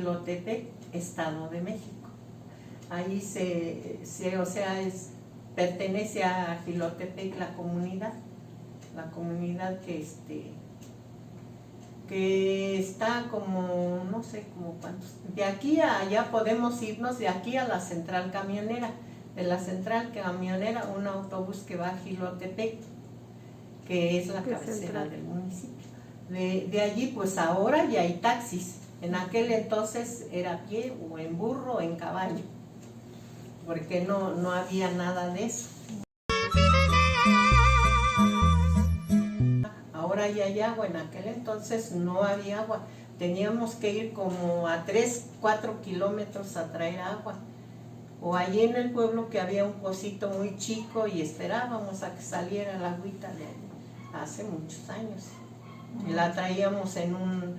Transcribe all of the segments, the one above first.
Jilotepec, Estado de México. Ahí pertenece a Jilotepec la comunidad que está como, no sé, como cuántos. De aquí a allá podemos irnos, de aquí a la central camionera. De la central camionera, un autobús que va a Jilotepec, que es la cabecera del municipio. De allí, pues ahora ya hay taxis. En aquel entonces era a pie o en burro o en caballo, porque no había nada de eso. Ahora ya hay agua, en aquel entonces no había agua. Teníamos que ir como a 3, 4 kilómetros a traer agua. O allí en el pueblo que había un pocito muy chico y esperábamos a que saliera la agüita de allí, hace muchos años. Y la traíamos en un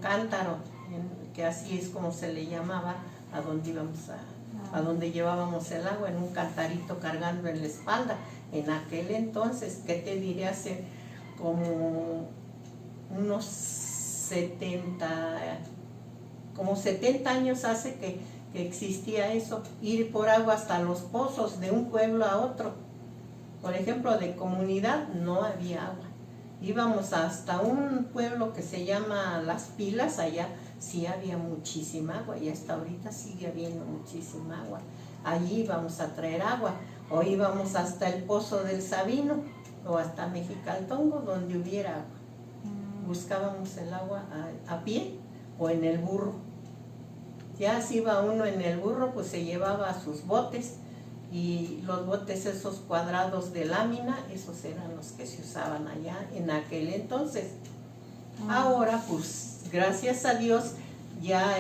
cántaro, que así es como se le llamaba, a donde íbamos a donde llevábamos el agua, en un cantarito cargando en la espalda. En aquel entonces, ¿qué te diré? Hace como unos 70 años hace que existía eso, ir por agua hasta los pozos de un pueblo a otro. Por ejemplo, de comunidad no había agua. Íbamos hasta un pueblo que se llama Las Pilas, allá sí había muchísima agua y hasta ahorita sigue habiendo muchísima agua. Allí íbamos a traer agua, o íbamos hasta el Pozo del Sabino o hasta Mexicaltongo, donde hubiera agua. Buscábamos el agua a pie o en el burro. Ya si iba uno en el burro, pues se llevaba sus botes, y los botes esos cuadrados de lámina, esos eran los que se usaban allá en aquel entonces. Ahora, pues gracias a Dios, ya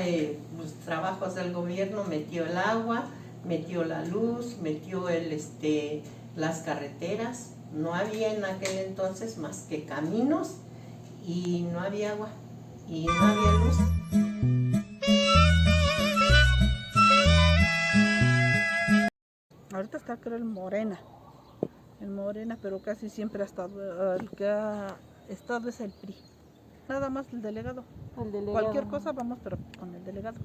los trabajos del gobierno metió el agua, metió la luz, metió las carreteras. No había en aquel entonces más que caminos y no había agua y no había luz. Ahorita está, creo, el Morena, pero casi siempre ha estado, el que ha estado es el PRI. Nada más el delegado. Cualquier cosa vamos, pero con el delegado.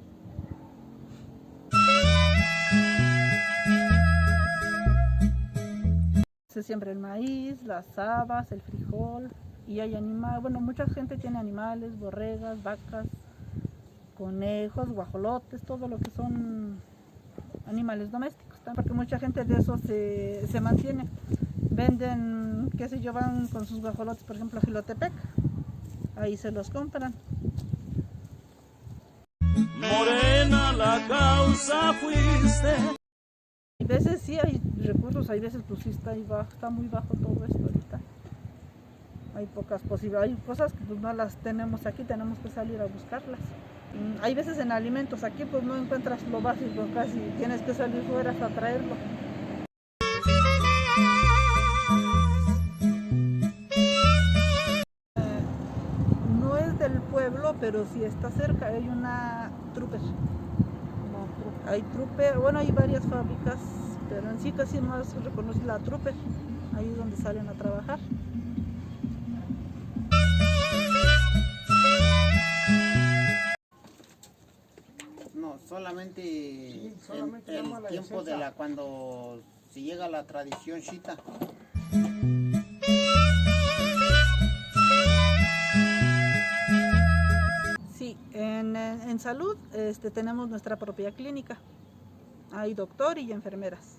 Se siembra el maíz, las habas, el frijol, y hay animales. Bueno, mucha gente tiene animales, borregas, vacas, conejos, guajolotes, todo lo que son animales domésticos, porque mucha gente de eso se mantiene. Venden, qué sé yo, van con sus guajolotes, por ejemplo, a Jilotepec, ahí se los compran. Morena, la causa fuiste. A veces sí hay recursos, hay veces pues sí está muy bajo todo esto ahorita. Hay pocas posibilidades, hay cosas que pues no las tenemos aquí, tenemos que salir a buscarlas. Hay veces en alimentos, aquí pues no encuentras lo básico casi, tienes que salir fuera hasta traerlo. No es del pueblo, pero sí está cerca, hay una Trooper. Hay Trooper, bueno, hay varias fábricas, pero en sí casi más se reconoce la Trooper, ahí es donde salen a trabajar. No, solamente el tiempo de cuando se llega a la tradición chita. Sí, en salud tenemos nuestra propia clínica, hay doctor y enfermeras.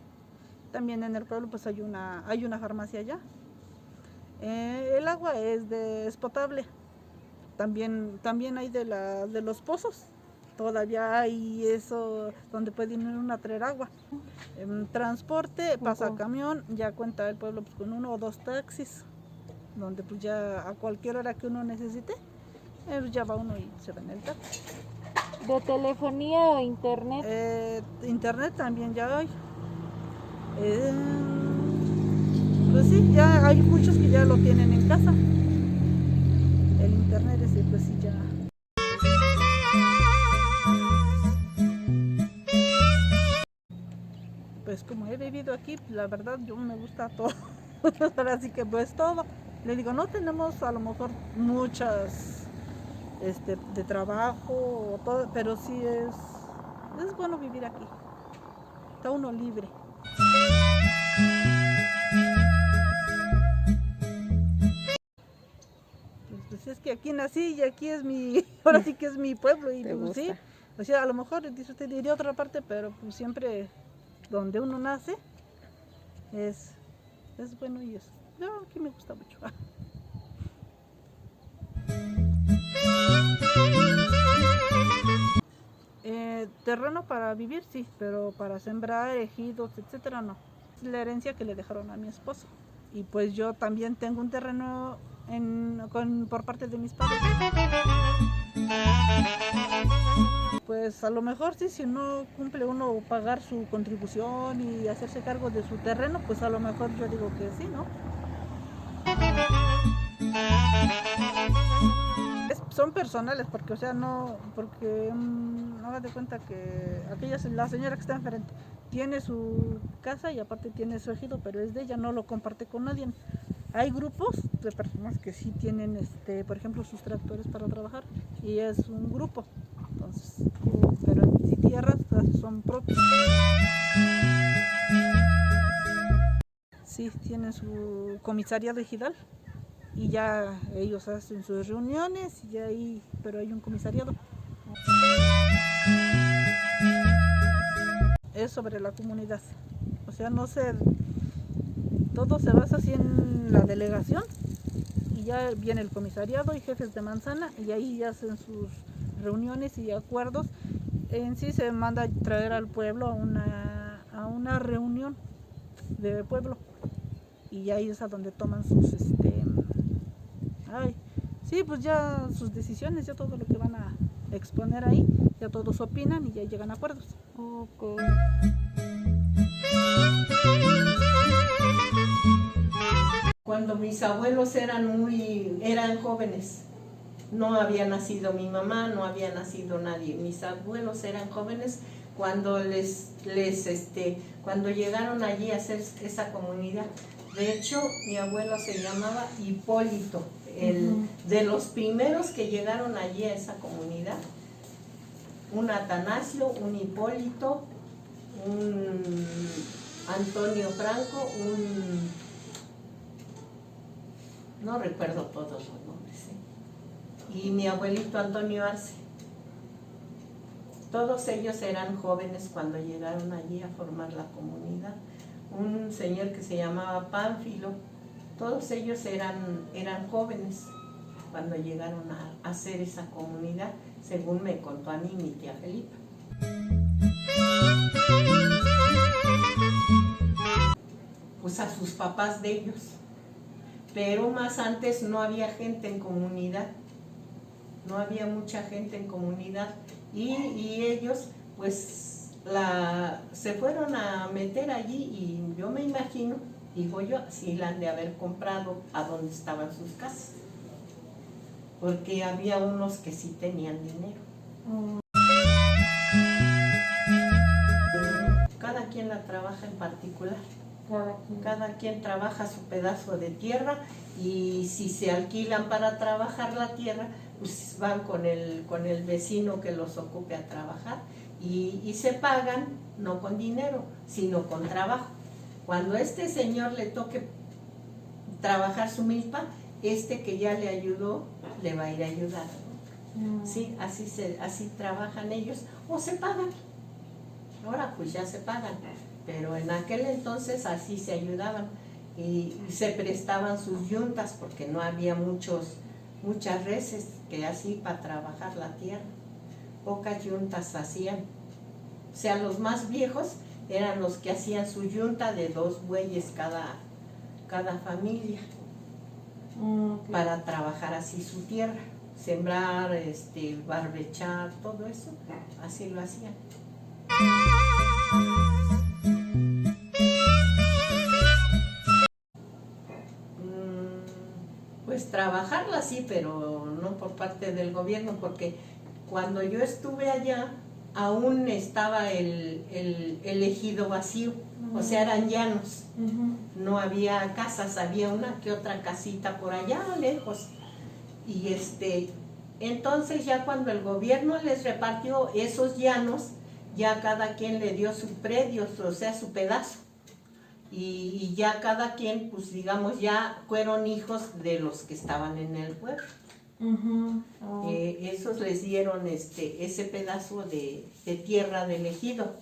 También en el pueblo pues hay una farmacia allá. El agua es potable. También hay de los pozos. Todavía hay eso donde pueden ir uno a traer agua. Transporte, pasa camión, ya cuenta el pueblo pues, con 1 o 2 taxis, donde pues ya a cualquier hora que uno necesite, ya va uno y se va en el taxi. ¿De telefonía o internet? Internet también ya hay. Pues sí, ya hay muchos que ya lo tienen en casa. El internet pues sí ya. Pues como he vivido aquí, la verdad yo me gusta todo. Ahora sí que pues todo. Le digo, no tenemos a lo mejor muchas de trabajo, todo, pero sí es bueno vivir aquí. Está uno libre. Pues es que aquí nací y aquí es ahora sí que es mi pueblo y pues, sí, o sea, a lo mejor dice usted iría a otra parte, pero pues siempre donde uno nace es bueno y aquí me gusta mucho. Terreno para vivir sí, pero para sembrar, ejidos, etcétera, no. Es la herencia que le dejaron a mi esposo. Y pues yo también tengo un terreno por parte de mis padres. Pues a lo mejor sí, si no cumple uno pagar su contribución y hacerse cargo de su terreno, pues a lo mejor yo digo que sí, ¿no? Son personales, porque, o sea, no, porque haga de cuenta que la señora que está enfrente tiene su casa y aparte tiene su ejido, pero es de ella, no lo comparte con nadie. Hay grupos de personas que sí tienen, por ejemplo, sus tractores para trabajar y es un grupo, entonces, pero en sí tierras son propias. Sí, tienen su comisariado ejidal. Y ya ellos hacen sus reuniones y ahí, pero hay un comisariado. Es sobre la comunidad, o sea, no sé, todo se basa así en la delegación y ya viene el comisariado y jefes de manzana y ahí hacen sus reuniones y acuerdos. En sí se manda a traer al pueblo a una reunión de pueblo y ahí es a donde toman sus sí, pues ya sus decisiones, ya todo lo que van a exponer ahí, ya todos opinan y ya llegan a acuerdos. Okay. Cuando mis abuelos eran jóvenes, no había nacido mi mamá, no había nacido nadie. Mis abuelos eran jóvenes cuando cuando llegaron allí a hacer esa comunidad. De hecho, mi abuelo se llamaba Hipólito, de los primeros que llegaron allí a esa comunidad. Un Atanasio, un Hipólito, un Antonio Franco, no recuerdo todos los nombres, y mi abuelito Antonio Arce. Todos ellos eran jóvenes cuando llegaron allí a formar la comunidad. Un señor que se llamaba Pánfilo, todos ellos eran jóvenes cuando llegaron a hacer esa comunidad, según me contó a mí mi tía Felipa. Pues a sus papás de ellos, pero más antes no había gente en comunidad, no había mucha gente en comunidad y ellos pues se fueron a meter allí y yo me imagino, digo yo, si la han de haber comprado a donde estaban sus casas, porque había unos que sí tenían dinero. Cada quien la trabaja en particular, cada quien trabaja su pedazo de tierra y si se alquilan para trabajar la tierra, pues van con el vecino que los ocupe a trabajar y se pagan no con dinero, sino con trabajo. Cuando a este señor le toque trabajar su milpa, que ya le ayudó, le va a ir a ayudar. Sí, así trabajan ellos, o se pagan. Ahora pues ya se pagan, pero en aquel entonces así se ayudaban y se prestaban sus yuntas porque no había muchas reses que así para trabajar la tierra. Pocas yuntas hacían. O sea, los más viejos eran los que hacían su yunta de 2 bueyes cada familia, para trabajar así su tierra, sembrar, barbechar, todo eso, así lo hacían. Pues trabajarla sí, pero no por parte del gobierno, porque cuando yo estuve allá aún estaba el ejido vacío, o sea, eran llanos, no había casas, había una que otra casita por allá lejos, y Entonces ya cuando el gobierno les repartió esos llanos, ya cada quien le dio su predio, o sea, su pedazo. Y ya cada quien, pues digamos, ya fueron hijos de los que estaban en el pueblo. Esos les dieron ese pedazo de tierra del ejido.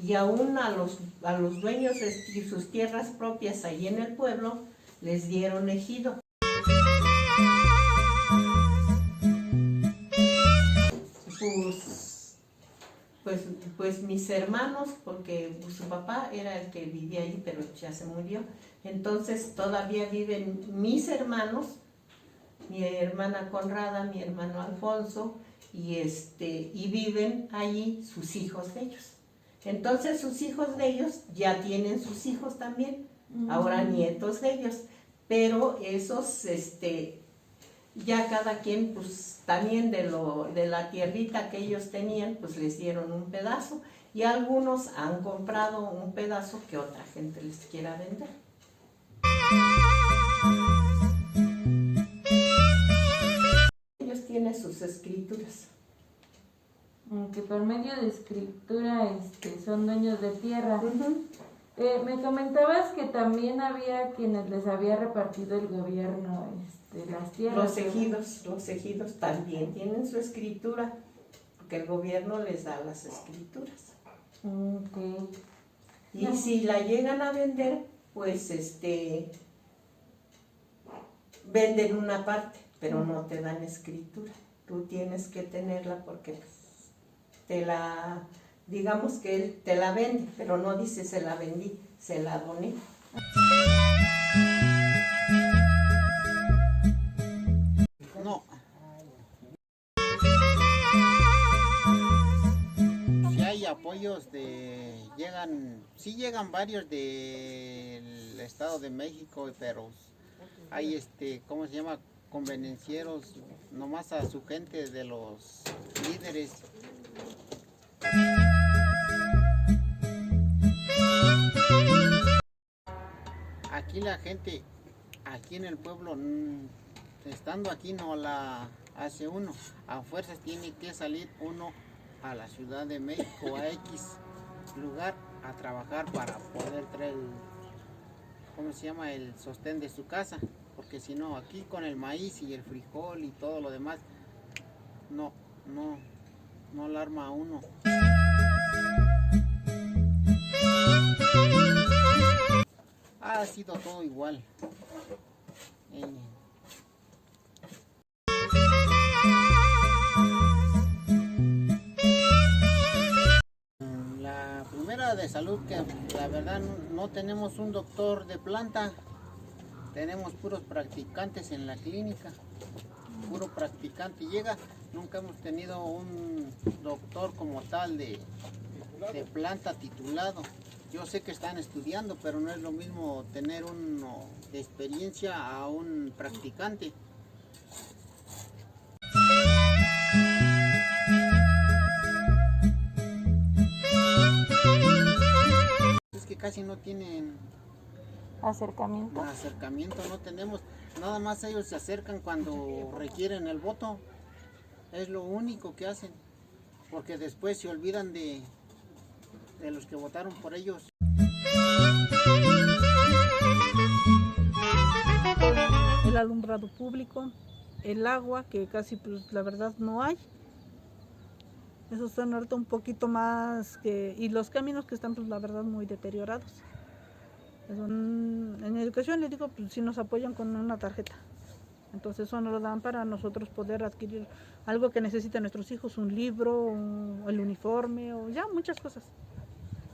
Y aún a los dueños de sus tierras propias ahí en el pueblo, les dieron ejido. Pues mis hermanos, porque su papá era el que vivía ahí, pero ya se murió. Entonces todavía viven mis hermanos, mi hermana Conrada, mi hermano Alfonso, y viven allí sus hijos de ellos. Entonces sus hijos de ellos ya tienen sus hijos también, ahora nietos de ellos, pero esos, ya cada quien, pues también de la tierrita que ellos tenían, pues les dieron un pedazo, y algunos han comprado un pedazo que otra gente les quiera vender. Ellos tienen sus escrituras. Que por medio de escritura son dueños de tierra. Me comentabas que también había quienes les había repartido el gobierno las tierras. Los ejidos también tienen su escritura, porque el gobierno les da las escrituras. Y si la llegan a vender, pues venden una parte, pero no te dan escritura. Tú tienes que tenerla porque digamos que él te la vende, pero no dice se la vendí, se la doné. No. Si hay apoyos sí llegan varios del Estado de México, pero hay ¿cómo se llama? Convenencieros, nomás a su gente de los líderes. Aquí la gente, aquí en el pueblo, estando aquí no la hace uno, a fuerzas tiene que salir uno a la Ciudad de México, a X lugar, a trabajar para poder traer ¿cómo se llama? El sostén de su casa, porque si no, aquí con el maíz y el frijol y todo lo demás, no la arma uno. Ha sido todo igual. La primera de salud, que la verdad no tenemos un doctor de planta, tenemos puros practicantes en la clínica, puro practicante llega, nunca hemos tenido un doctor como tal de planta titulado. Yo sé que están estudiando, pero no es lo mismo tener uno de experiencia a un practicante. Es que casi no tienen acercamiento, no tenemos. Nada más ellos se acercan cuando requieren el voto. Es lo único que hacen, porque después se olvidan de los que votaron por ellos. El alumbrado público, el agua, que casi pues la verdad no hay. Eso está ahorita un poquito más y los caminos que están pues la verdad muy deteriorados. En educación les digo, pues si nos apoyan con una tarjeta. Entonces eso nos lo dan para nosotros poder adquirir algo que necesiten nuestros hijos, un libro, el uniforme, o ya muchas cosas.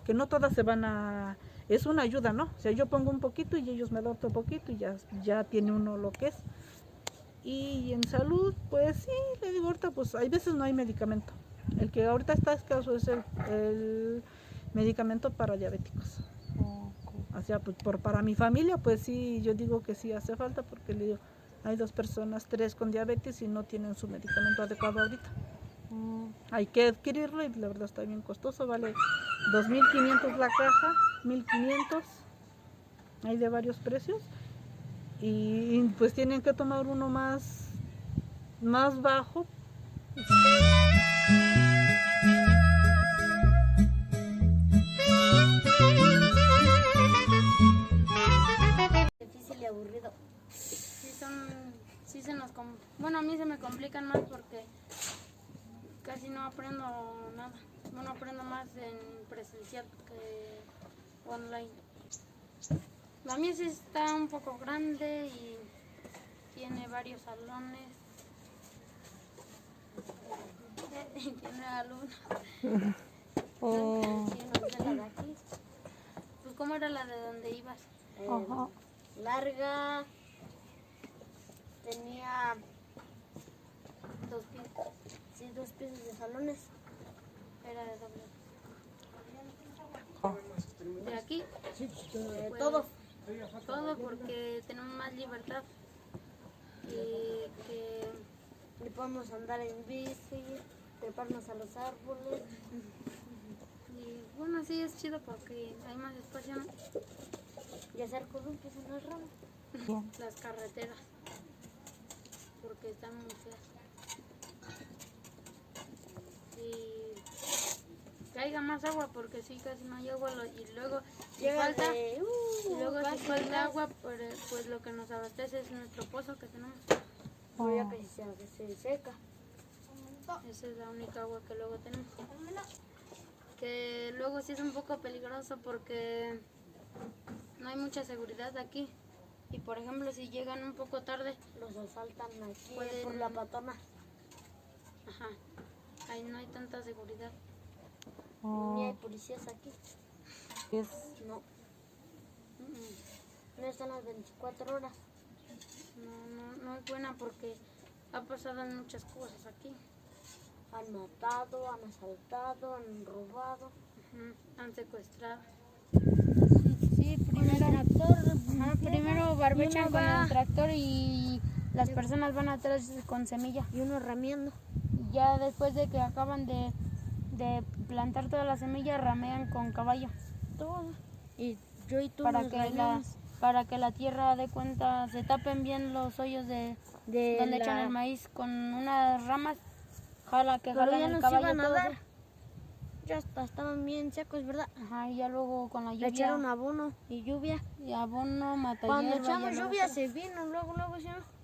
Que no todas se van a... Es una ayuda, ¿no? O sea, yo pongo un poquito y ellos me dan otro poquito y ya tiene uno lo que es. Y en salud, pues sí, le digo ahorita, pues hay veces no hay medicamento. El que ahorita está escaso es el medicamento para diabéticos. O sea, pues para mi familia, pues sí, yo digo que sí hace falta, porque le digo, hay 2 personas, 3 con diabetes y no tienen su medicamento adecuado ahorita. Hay que adquirirlo y la verdad está bien costoso, vale 2.500 la caja, 1.500, hay de varios precios, y pues tienen que tomar uno más más bajo. Difícil y aburrido. Bueno, a mí se me complican más porque casi no aprendo nada. Bueno, aprendo más en presencial que online. La mía sí está un poco grande y tiene varios salones. Y tiene alumnos. Oh. Sí, no sé la de aquí. Pues, ¿cómo era la de donde ibas? Ajá. Larga, tenía dos pisos de salones, era de doble. De aquí, todo porque tenemos más libertad y podemos andar en bici, treparnos a los árboles y bueno, sí es chido porque hay más espacio, ¿no? Y hacer columpios en las ramas. Bien. Las carreteras, porque están muy feas. Y caiga más agua, porque sí, casi no hay agua. Y luego, si falta agua, pues lo que nos abastece es nuestro pozo que tenemos. Oh. Ya que se seca. Esa es la única agua que luego tenemos. Que luego sí es un poco peligroso porque no hay mucha seguridad aquí. Y por ejemplo, si llegan un poco tarde, los asaltan aquí por la patona. Ajá. Ahí no hay tanta seguridad. Oh. Ni hay policías aquí. Es No. No están las 24 horas. No es buena porque ha pasado muchas cosas aquí. Han matado, han asaltado, han robado. Han secuestrado. Sí, primero barbechan con el tractor y las personas van atrás con semilla. Y uno ramiendo. Y ya después de que acaban de plantar toda la semilla, ramean con caballo. Todo. Y yo y tú para que la tierra dé cuenta, se tapen bien los hoyos de donde echan el maíz con unas ramas. Jalan el caballo todo. Ya estaban bien secos, ¿verdad? Ajá, y ya luego con la lluvia. Le echaron abono y lluvia. Y abono, mata hierba. Cuando echamos lluvia se vino, luego, ¿sí, no?